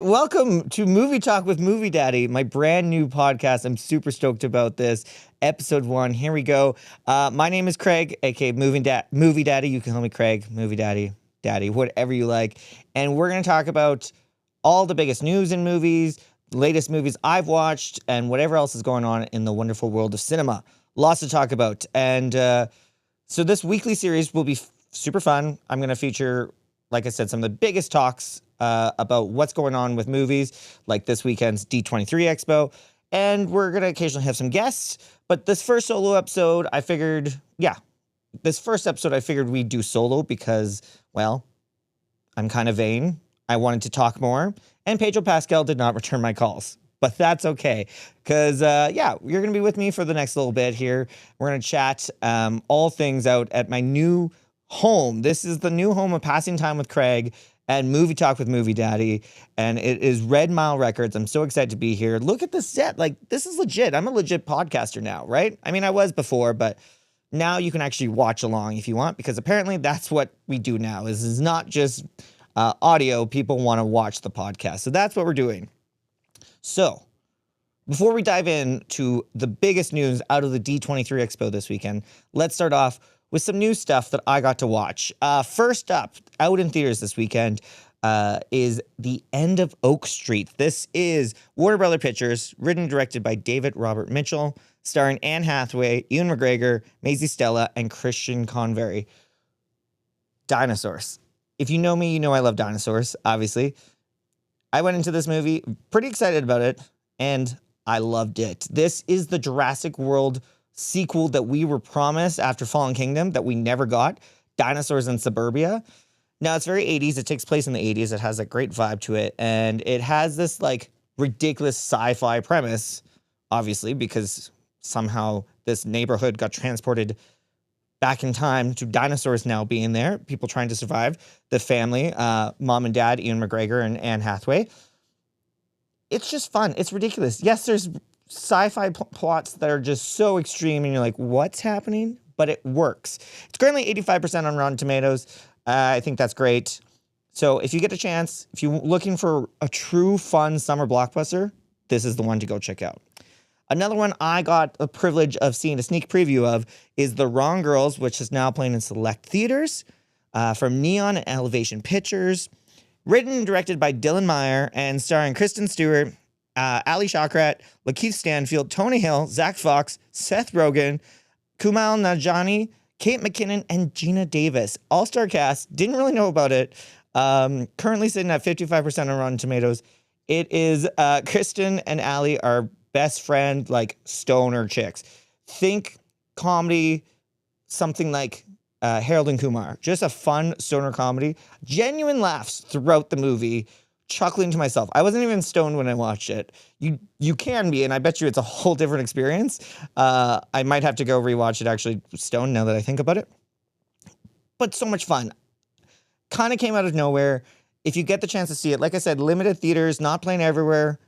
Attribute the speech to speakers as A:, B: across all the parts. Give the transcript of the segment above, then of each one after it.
A: Welcome to Movie Talk with Movie Daddy, my brand new podcast. I'm super stoked about this. Episode 1. Here we go. My name is Craig, aka Movie Daddy. You can call me Craig, Movie Daddy, whatever you like. And we're going to talk about all the biggest news in movies, latest movies I've watched, and whatever else is going on in the wonderful world of cinema. Lots to talk about. And so this weekly series will be super fun. I'm going to feature, like I said, some of the biggest talks about what's going on with movies, like this weekend's D23 Expo. And we're going to occasionally have some guests. But this first solo episode, I figured we'd do solo because, well, I'm kind of vain. I wanted to talk more. And Pedro Pascal did not return my calls. But that's okay. Because, you're going to be with me for the next little bit here. We're going to chat all things out at my new home. This is the new home of Passing Time with Craig and Movie Talk with Movie Daddy, and it is Red Mile Records. I'm so excited to be here. Look at the set. Like, this is legit. I'm a legit podcaster now, right? I mean, I was before, but now you can actually watch along if you want, because apparently that's what we do now. Is not just audio. People want to watch the podcast. So that's what we're doing. So before we dive into the biggest news out of the D23 Expo this weekend, let's start off with some new stuff that I got to watch. First up, out in theaters this weekend, is The End of Oak Street. This is Warner Brother Pictures, written and directed by David Robert Mitchell, starring Anne Hathaway, Ewan McGregor, Maisie Stella, and Christian Convery. Dinosaurs. If you know me, you know I love dinosaurs, obviously. I went into this movie pretty excited about it, and I loved it. This is the Jurassic World sequel that we were promised after Fallen Kingdom that we never got, Dinosaurs in Suburbia. Now, it's very 80s. It takes place in the 80s. It has a great vibe to it, and it has this, like, ridiculous sci-fi premise, obviously, because somehow this neighborhood got transported back in time to dinosaurs now being there, people trying to survive, the family, mom and dad, Ewan McGregor and Anne Hathaway. It's just fun. It's ridiculous. Yes, there's sci-fi plots that are just so extreme and you're like, what's happening? But it works. It's currently 85% on Rotten Tomatoes. I think that's great. So if you get a chance, if you're looking for a true fun summer blockbuster, this is the one to go check out. Another one I got the privilege of seeing a sneak preview of is The Wrong Girls, which is now playing in select theaters, from Neon and Elevation Pictures. Written and directed by Dylan Meyer and starring Kristen Stewart, Ali Shawkat, Lakeith Stanfield, Tony Hill, Zach Fox, Seth Rogen, Kumail Nanjiani, Kate McKinnon, and Gina Davis. All-star cast. Didn't really know about it. Currently sitting at 55% on Rotten Tomatoes. It is Kristen and Ali are best friend, like, stoner chicks. Think comedy, something like Harold and Kumar. Just a fun stoner comedy. Genuine laughs throughout the movie. Chuckling to myself. I wasn't even stoned when I watched it. You can be, and I bet you it's a whole different experience. I might have to go rewatch it actually stoned now that I think about it. But so much fun. Kind of came out of nowhere. If you get the chance to see it, like I said, limited theaters, not playing everywhere.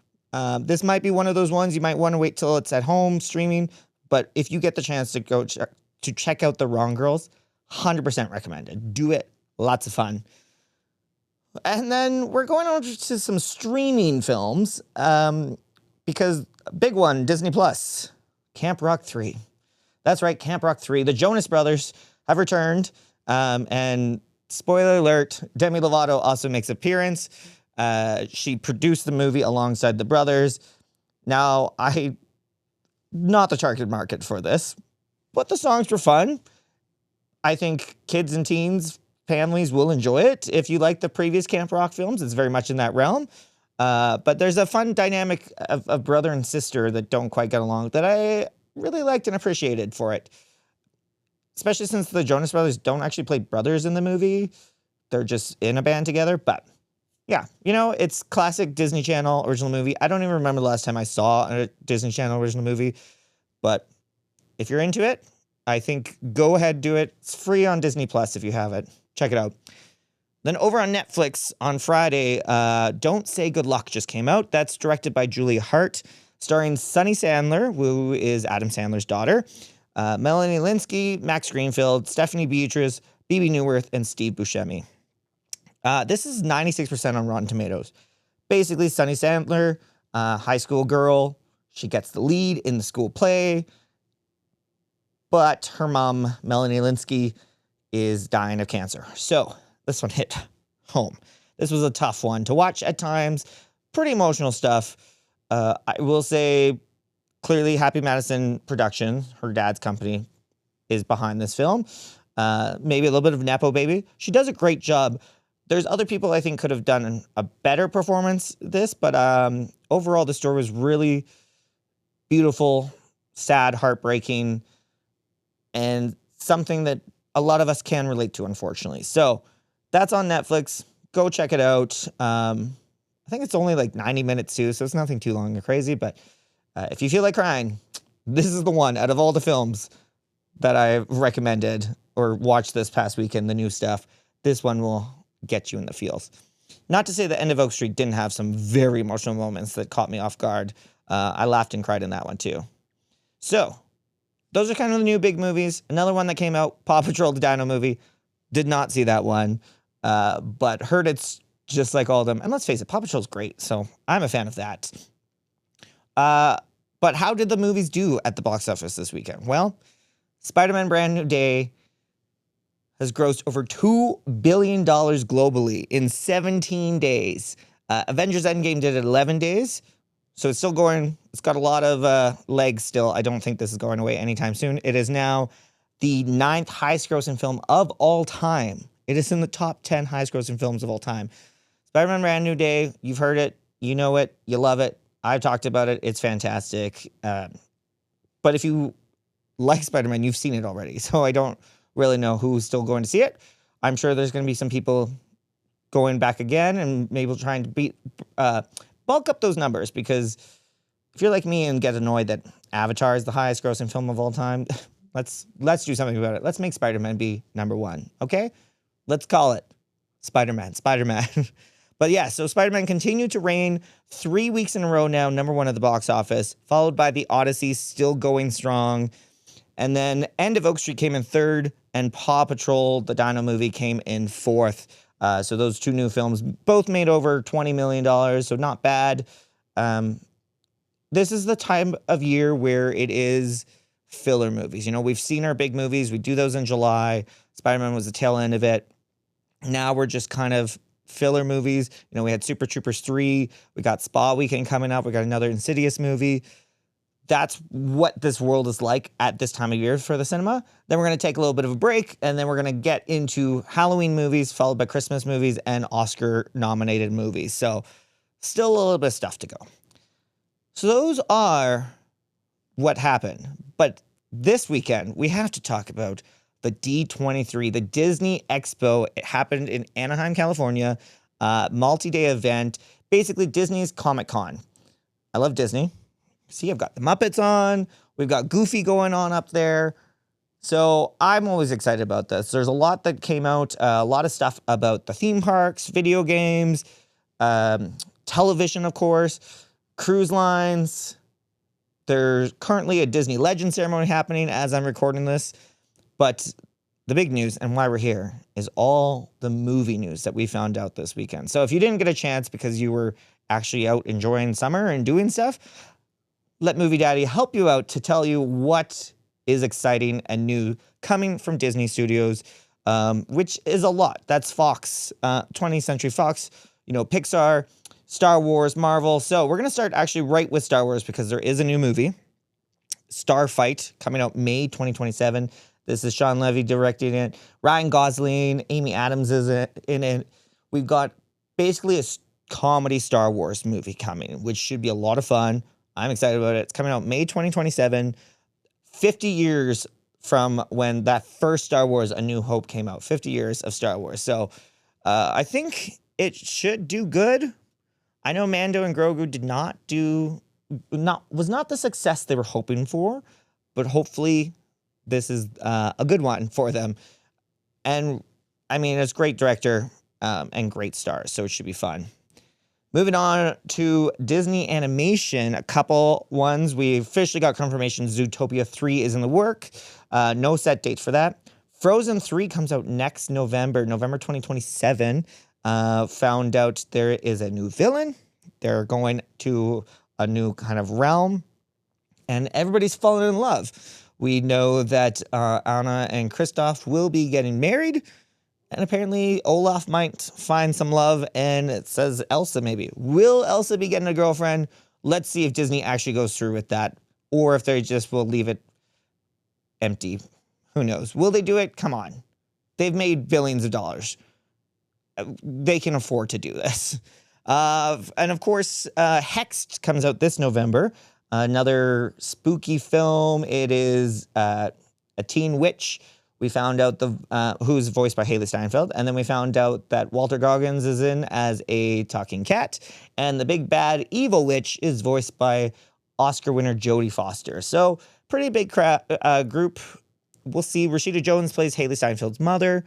A: This might be one of those ones you might want to wait till it's at home streaming. But if you get the chance to go to check out The Wrong Girls, 100% recommended. Do it. Lots of fun. And then we're going on to some streaming films, because big one, Disney Plus, Camp Rock 3. That's right, Camp Rock 3. The Jonas Brothers have returned, and spoiler alert, Demi Lovato also makes an appearance. She produced the movie alongside the brothers. Now, not the target market for this, but the songs were fun. I think kids and teens, families will enjoy it. If you like the previous Camp Rock films, it's very much in that realm. But there's a fun dynamic of brother and sister that don't quite get along that I really liked and appreciated for it. Especially since the Jonas Brothers don't actually play brothers in the movie. They're just in a band together. But yeah, it's classic Disney Channel original movie. I don't even remember the last time I saw a Disney Channel original movie. But if you're into it, I think go ahead, do it. It's free on Disney Plus if you have it. Check it out. Then over on Netflix on Friday, Don't Say Good Luck just came out. That's directed by Julia Hart, starring Sunny Sandler, who is Adam Sandler's daughter, Melanie Linsky, Max Greenfield, Stephanie Beatrice, Bebe Neuwirth, and Steve Buscemi. This is 96% on Rotten Tomatoes. Basically, Sunny Sandler, high school girl, she gets the lead in the school play, but her mom, Melanie Linsky, is dying of cancer. So this one hit home. This was a tough one to watch at times. Pretty emotional stuff. I will say, clearly, Happy Madison Production, her dad's company, is behind this film. Maybe a little bit of Nepo Baby. She does a great job. There's other people I think could have done a better performance this, but overall the story was really beautiful, sad, heartbreaking, and something that a lot of us can relate to, unfortunately. So that's on Netflix. Go check it out. I think it's only like 90 minutes too, so it's nothing too long or crazy, but if you feel like crying, this is the one out of all the films that I recommended or watched this past weekend, the new stuff. This one will get you in the feels. Not to say the End of Oak Street didn't have some very emotional moments that caught me off guard. I laughed and cried in that one too. So, those are kind of the new big movies. Another one that came out, Paw Patrol, the Dino movie. Did not see that one, but heard it's just like all of them. And let's face it, Paw Patrol's great, so I'm a fan of that. But how did the movies do at the box office this weekend? Well, Spider-Man Brand New Day has grossed over $2 billion globally in 17 days. Avengers Endgame did it 11 days. So it's still going. It's got a lot of legs still. I don't think this is going away anytime soon. It is now the 9th highest grossing film of all time. It is in the top 10 highest grossing films of all time. Spider-Man Brand New Day, you've heard it. You know it. You love it. I've talked about it. It's fantastic. But if you like Spider-Man, you've seen it already. So I don't really know who's still going to see it. I'm sure there's going to be some people going back again and maybe trying to bulk up those numbers, because if you're like me and get annoyed that Avatar is the highest grossing film of all time, let's do something about it. Let's make Spider-Man be number one, okay? Let's call it Spider-Man. But yeah, so Spider-Man continued to reign 3 weeks in a row now, number one at the box office, followed by The Odyssey, still going strong. And then End of Oak Street came in third, and Paw Patrol, the Dino movie, came in fourth. So those two new films both made over $20 million, so not bad. This is the time of year where it is filler movies. You know, we've seen our big movies. We do those in July. Spider-Man was the tail end of it. Now we're just kind of filler movies. You know, we had Super Troopers 3. We got Spa Weekend coming up. We got another Insidious movie. That's what this world is like at this time of year for the cinema. Then we're going to take a little bit of a break, and then we're going to get into Halloween movies, followed by Christmas movies and Oscar-nominated movies. So still a little bit of stuff to go. So those are what happened. But this weekend, we have to talk about the D23, the Disney Expo. It happened in Anaheim, California, multi-day event, basically Disney's Comic-Con. I love Disney. See, I've got the Muppets on. We've got Goofy going on up there. So I'm always excited about this. There's a lot that came out, a lot of stuff about the theme parks, video games, television, of course, cruise lines. There's currently a Disney Legend ceremony happening as I'm recording this. But the big news, and why we're here, is all the movie news that we found out this weekend. So if you didn't get a chance because you were actually out enjoying summer and doing stuff, let Movie Daddy help you out to tell you what is exciting and new coming from Disney Studios, which is a lot. That's Fox, 20th Century Fox, you know, Pixar, Star Wars, Marvel. So we're going to start actually right with Star Wars, because there is a new movie, Starfight, coming out May 2027. This is Sean Levy directing it. Ryan Gosling, Amy Adams is in it. We've got basically a comedy Star Wars movie coming, which should be a lot of fun. I'm excited about it. It's coming out May 2027, 50 years from when that first Star Wars, A New Hope, came out. 50 years of Star Wars. So I think it should do good. I know Mando and Grogu was not the success they were hoping for, but hopefully this is a good one for them. And I mean, it's great director and great stars, so it should be fun. Moving on to Disney Animation, a couple ones. We officially got confirmation Zootopia 3 is in the work. No set date for that. Frozen 3 comes out next November 2027. Found out there is a new villain. They're going to a new kind of realm, and everybody's fallen in love. We know that Anna and Kristoff will be getting married, and apparently Olaf might find some love, and it says Elsa maybe. Will Elsa be getting a girlfriend? Let's see if Disney actually goes through with that, or if they just will leave it empty. Who knows? Will they do it? Come on. They've made billions of dollars. They can afford to do this. And of course, Hexed comes out this November. Another spooky film. It is a teen witch. We found out who's voiced by Haley Steinfeld, and then we found out that Walter Goggins is in as a talking cat, and the big bad evil witch is voiced by Oscar winner Jodie Foster. So pretty big group. We'll see. Rashida Jones plays Haley Steinfeld's mother.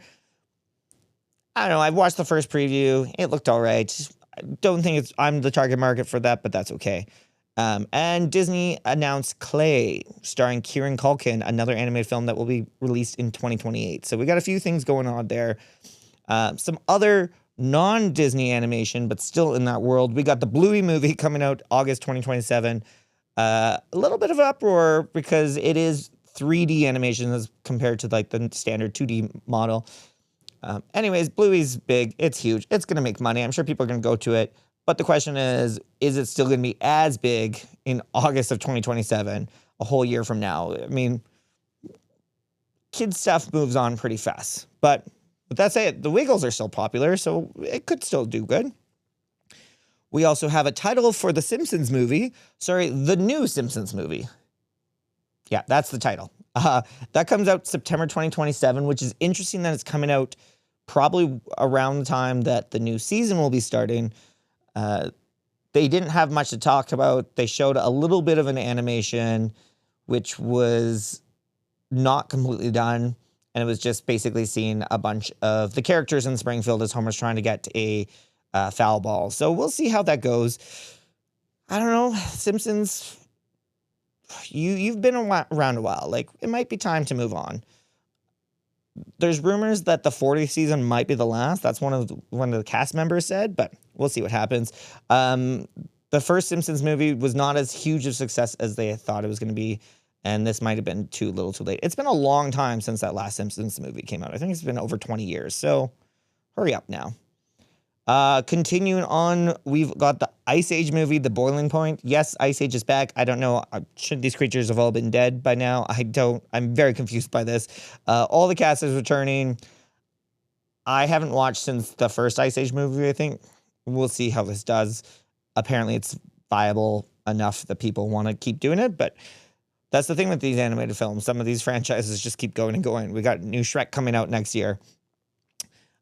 A: I don't know. I've watched the first preview. It looked all right. I don't think I'm the target market for that, but that's okay. And Disney announced Clay, starring Kieran Culkin, another animated film that will be released in 2028. So we got a few things going on there. Some other non-Disney animation, but still in that world. We got the Bluey movie coming out August 2027. A little bit of uproar because it is 3D animation as compared to like the standard 2D model. Anyways, Bluey's big. It's huge. It's going to make money. I'm sure people are going to go to it. But the question is it still going to be as big in August of 2027, a whole year from now? I mean, kids stuff moves on pretty fast. But with that said, the Wiggles are still popular, so it could still do good. We also have a title for the Simpsons movie. Sorry, the new Simpsons movie. Yeah, that's the title. That comes out September 2027, which is interesting that it's coming out probably around the time that the new season will be starting. They didn't have much to talk about. They showed a little bit of an animation, which was not completely done. And it was just basically seeing a bunch of the characters in Springfield as Homer's trying to get a foul ball. So we'll see how that goes. I don't know. Simpsons, you've been around a while. Like, it might be time to move on. There's rumors that the 40th season might be the last. That's one of the cast members said, but we'll see what happens. The first Simpsons movie was not as huge of success as they thought it was going to be, and this might have been too little too late. It's been a long time since that last Simpsons movie came out. I think it's been over 20 years, so hurry up now. Continuing on, we've got the Ice Age movie, The Boiling Point. Yes, Ice Age is back. I don't know. Should these creatures have all been dead by now? I'm very confused by this. All the cast is returning. I haven't watched since the first Ice Age movie, I think. We'll see how this does. Apparently it's viable enough that people want to keep doing it, but that's the thing with these animated films. Some of these franchises just keep going and going. We got new Shrek coming out next year.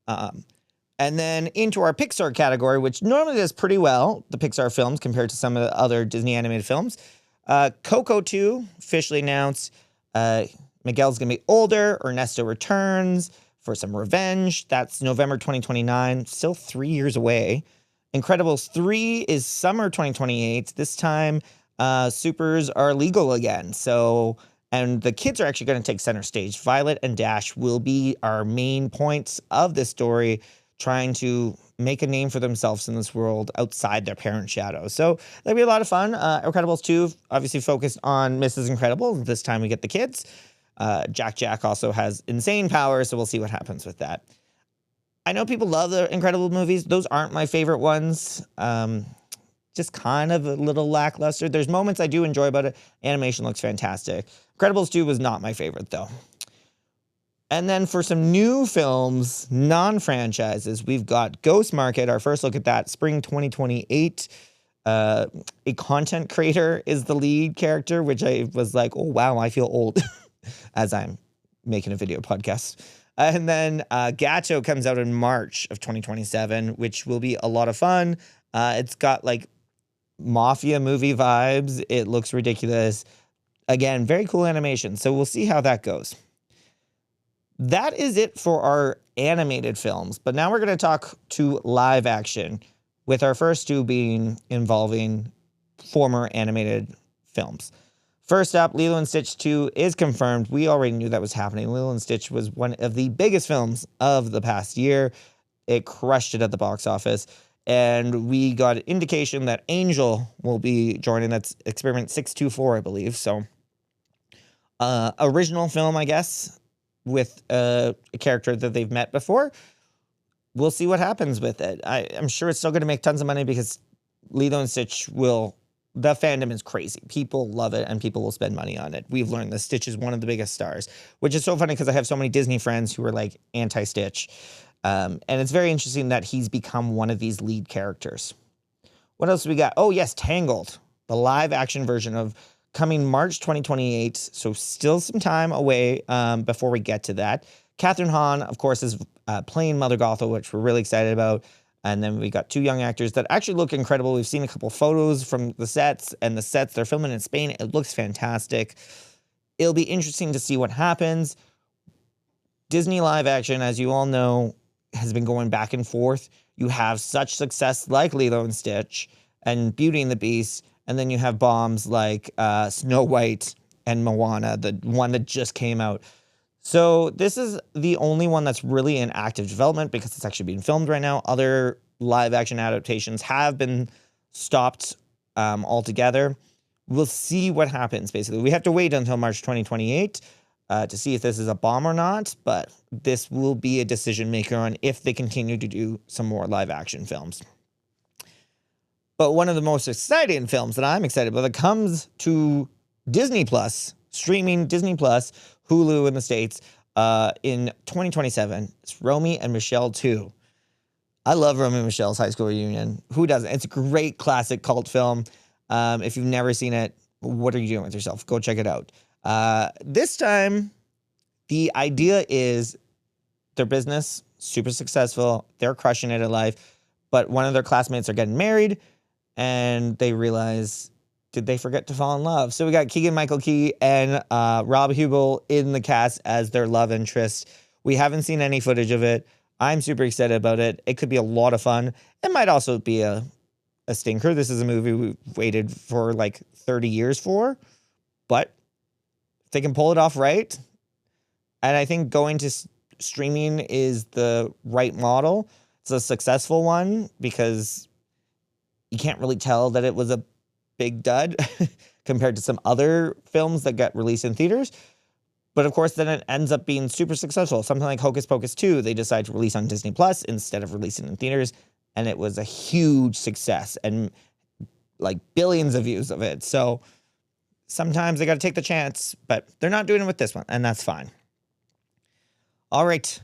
A: And then into our Pixar category, which normally does pretty well, the Pixar films, compared to some of the other Disney animated films. Coco 2, officially announced. Miguel's going to be older. Ernesto returns for some revenge. That's November 2029, still 3 years away. Incredibles 3 is summer 2028. This time, supers are legal again. And the kids are actually going to take center stage. Violet and Dash will be our main points of this story, trying to make a name for themselves in this world outside their parents' shadow. So that'll be a lot of fun. Incredibles 2 obviously focused on Mrs. Incredible. This time we get the kids. Jack also has insane powers, so we'll see what happens with that. I know people love the Incredible movies. Those aren't my favorite ones. Just kind of a little lackluster. There's moments I do enjoy about it. Animation looks fantastic. Incredibles 2 was not my favorite, though. And then for some new films, non-franchises, we've got Ghost Market, our first look at that, spring 2028. A content creator is the lead character, which I was like, oh, wow, I feel old as I'm making a video podcast. And then Gacho comes out in March of 2027, which will be a lot of fun. It's got like mafia movie vibes. It looks ridiculous. Again, very cool animation. So we'll see how that goes. That is it for our animated films. But now we're going to talk to live action, with our first two being involving former animated films. First up, Lilo & Stitch 2 is confirmed. We already knew that was happening. Lilo & Stitch was one of the biggest films of the past year. It crushed it at the box office. And we got an indication that Angel will be joining. That's Experiment 624, I believe. So, original film, I guess, with a character that they've met before. We'll see what happens with it. I'm sure it's still going to make tons of money because Lilo and Stitch the fandom is crazy. People love it and people will spend money on it. We've learned that Stitch is one of the biggest stars, which is so funny because I have so many Disney friends who are like anti-Stitch. And it's very interesting that he's become one of these lead characters. What else we got? Oh, yes, Tangled, the live action version of coming March 2028. So still some time away before we get to that. Catherine Hahn, of course, is playing Mother Gothel, which we're really excited about. And then we got two young actors that actually look incredible. We've seen a couple photos from the sets, and the sets they're filming in Spain. It looks fantastic. It'll be interesting to see what happens. Disney live action, as you all know, has been going back and forth. You have such success like Lilo and Stitch and Beauty and the Beast, and then you have bombs like Snow White and Moana, the one that just came out. So this is the only one that's really in active development because it's actually being filmed right now. Other live action adaptations have been stopped altogether. We'll see what happens, basically. We have to wait until March 2028 to see if this is a bomb or not, but this will be a decision maker on if they continue to do some more live action films. But one of the most exciting films that I'm excited about that comes to Disney Plus, streaming Disney Plus, Hulu in the States, in 2027. It's Romy and Michelle 2. I love Romy and Michelle's High School Reunion. Who doesn't? It's a great classic cult film. If you've never seen it, what are you doing with yourself? Go check it out. This time, the idea is their business, super successful. They're crushing it in life. But one of their classmates are getting married, and they realize, did they forget to fall in love? So we got Keegan-Michael Key and Rob Huebel in the cast as their love interest. We haven't seen any footage of it. I'm super excited about it. It could be a lot of fun. It might also be a stinker. This is a movie we've waited for like 30 years for. But if they can pull it off right, and I think going to streaming is the right model. It's a successful one because you can't really tell that it was a big dud compared to some other films that got released in theaters. But of course, then it ends up being super successful. Something like Hocus Pocus 2, they decide to release on Disney Plus instead of releasing in theaters. And it was a huge success and like billions of views of it. So sometimes they got to take the chance, but they're not doing it with this one, and that's fine. All right.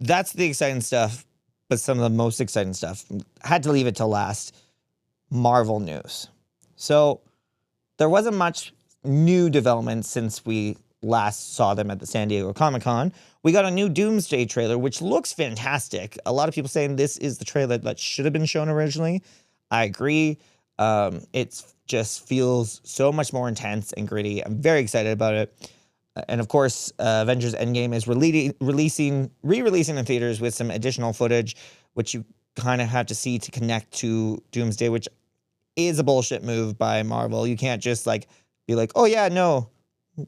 A: That's the exciting stuff, but some of the most exciting stuff. Had to leave it till last. Marvel news. So there wasn't much new development since we last saw them at the San Diego Comic-Con. We got a new Doomsday trailer, which looks fantastic. A lot of people saying this is the trailer that should have been shown originally. I agree. It just feels so much more intense and gritty. I'm very excited about it. And of course, Avengers Endgame is re-releasing in theaters with some additional footage, which you kind of have to see to connect to Doomsday, which is a bullshit move by Marvel. You can't just like be like, oh yeah, no,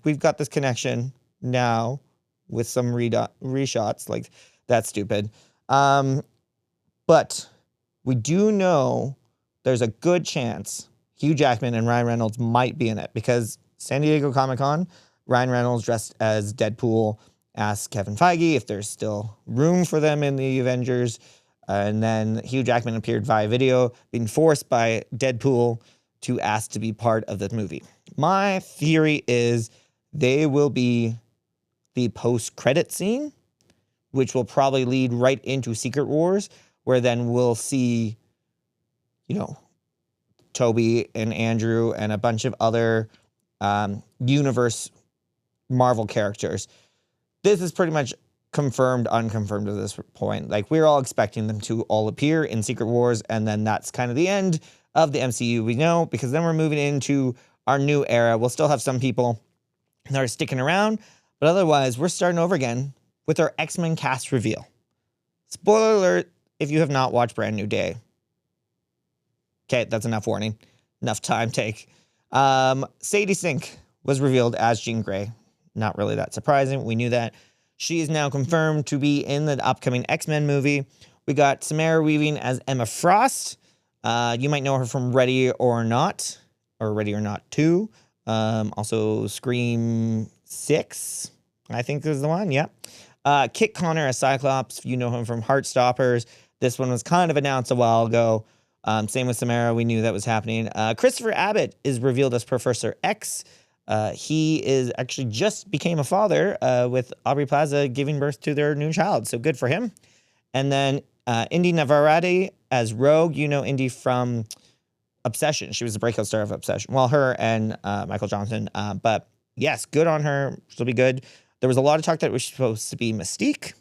A: we've got this connection now with some reshots. Like, that's stupid. But we do know there's a good chance Hugh Jackman and Ryan Reynolds might be in it because San Diego Comic-Con, Ryan Reynolds dressed as Deadpool asked Kevin Feige if there's still room for them in the Avengers. And then Hugh Jackman appeared via video, being forced by Deadpool to ask to be part of the movie. My theory is they will be the post-credit scene, which will probably lead right into Secret Wars, where then we'll see, you know, Toby and Andrew and a bunch of other universe Marvel characters. This is pretty much confirmed, unconfirmed at this point. Like, we're all expecting them to all appear in Secret Wars, and then that's kind of the end of the MCU, we know, because then we're moving into our new era. We'll still have some people that are sticking around, but otherwise, we're starting over again with our X-Men cast reveal. Spoiler alert, if you have not watched Brand New Day. Okay, that's enough warning. Enough time take. Sadie Sink was revealed as Jean Grey. Not really that surprising. We knew that. She is now confirmed to be in the upcoming X-Men movie. We got Samara Weaving as Emma Frost. You might know her from Ready or Not, or Ready or Not 2. Also Scream 6, I think is the one, yeah. Kit Connor as Cyclops. You know him from Heartstoppers. This one was kind of announced a while ago. Same with Samara. We knew that was happening. Christopher Abbott is revealed as Professor X. He is actually just became a father with Aubrey Plaza giving birth to their new child. So good for him. And then Indy Navarrete as Rogue. You know Indy from Obsession. She was the breakout star of Obsession. Well, her and Michael Johnson. But yes, good on her. She'll be good. There was a lot of talk that it was supposed to be Mystique,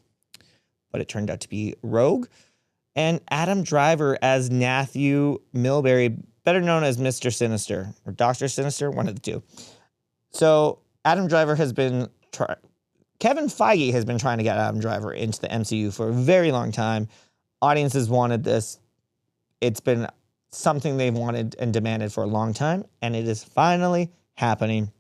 A: but it turned out to be Rogue. And Adam Driver as Matthew Milbury, better known as Mr. Sinister or Dr. Sinister, one of the two. So Adam Driver has been... Kevin Feige has been trying to get Adam Driver into the MCU for a very long time. Audiences wanted this. It's been something they've wanted and demanded for a long time, and it is finally happening.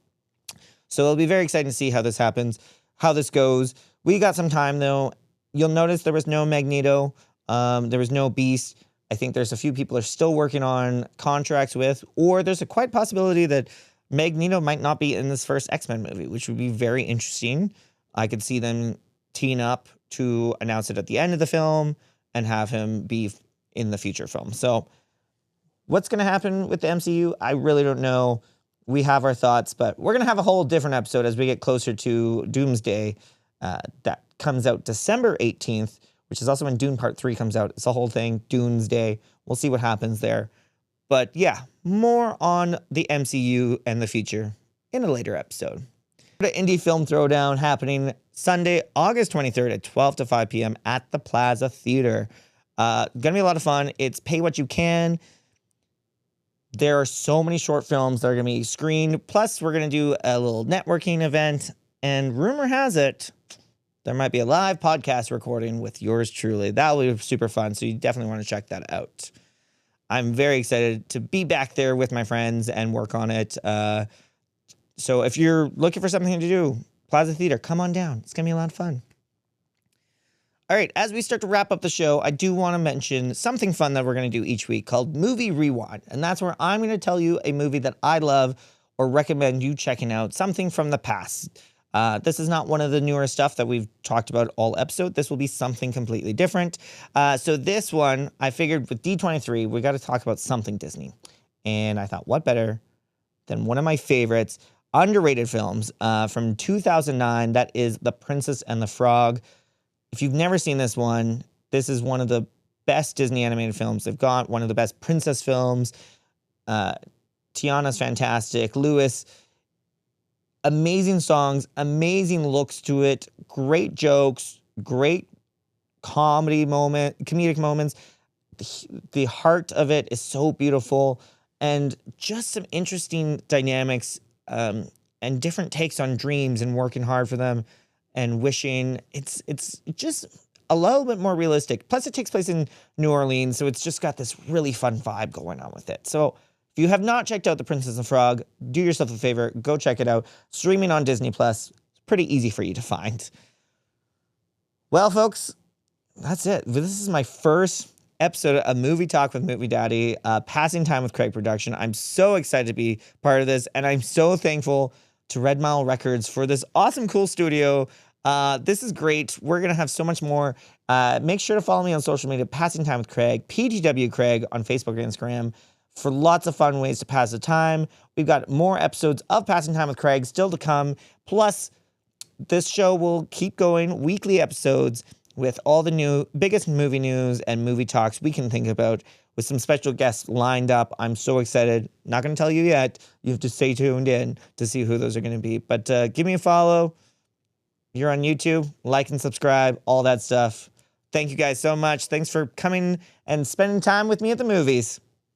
A: So it'll be very exciting to see how this happens, how this goes. We got some time, though. You'll notice there was no Magneto. There was no Beast. I think there's a few people are still working on contracts with, or there's a quite possibility that Magneto might not be in this first X-Men movie, which would be very interesting. I could see them teeing up to announce it at the end of the film and have him be in the future film. So what's going to happen with the MCU? I really don't know. We have our thoughts, but we're going to have a whole different episode as we get closer to Doomsday. That comes out December 18th, which is also when Dune Part 3 comes out. It's the whole thing, Doomsday. We'll see what happens there. But yeah, more on the MCU and the future in a later episode. The Indie Film Throwdown happening Sunday, August 23rd at 12 to 5 p.m. at the Plaza Theater. Gonna be a lot of fun. It's pay what you can. There are so many short films that are going to be screened. Plus, we're going to do a little networking event. And rumor has it, there might be a live podcast recording with yours truly. That will be super fun. So you definitely want to check that out. I'm very excited to be back there with my friends and work on it. So if you're looking for something to do, Plaza Theater, come on down. It's going to be a lot of fun. All right, as we start to wrap up the show, I do want to mention something fun that we're going to do each week called Movie Rewind. And that's where I'm going to tell you a movie that I love or recommend you checking out, something from the past. This is not one of the newer stuff that we've talked about all episode. This will be something completely different. So this one, I figured with D23, we got to talk about something Disney. And I thought, what better than one of my favorites, underrated films from 2009. That is The Princess and the Frog. If you've never seen this one, this is one of the best Disney animated films they've got, one of the best princess films. Tiana's fantastic. Louis, amazing songs, amazing looks to it, great jokes, great comedic moments. The heart of it is so beautiful, and just some interesting dynamics and different takes on dreams and working hard for them and wishing. It's just a little bit more realistic. Plus, it takes place in New Orleans, so it's just got this really fun vibe going on with it. So if you have not checked out The Princess and the Frog, do yourself a favor, go check it out. Streaming on Disney+. It's pretty easy for you to find. Well, folks, that's it. This is my first episode of Movie Talk with Movie Daddy, Passing Time with Craig production. I'm so excited to be part of this, and I'm so thankful to Red Mile Records for this awesome, cool studio. This is great. We're going to have so much more. Make sure to follow me on social media, Passing Time with Craig, PTW Craig on Facebook and Instagram, for lots of fun ways to pass the time. We've got more episodes of Passing Time with Craig still to come. Plus, this show will keep going, weekly episodes with all the biggest movie news and movie talks we can think about, with some special guests lined up. I'm so excited. Not going to tell you yet. You have to stay tuned in to see who those are going to be. But give me a follow. You're on YouTube. Like and subscribe, all that stuff. Thank you guys so much. Thanks for coming and spending time with me at the movies.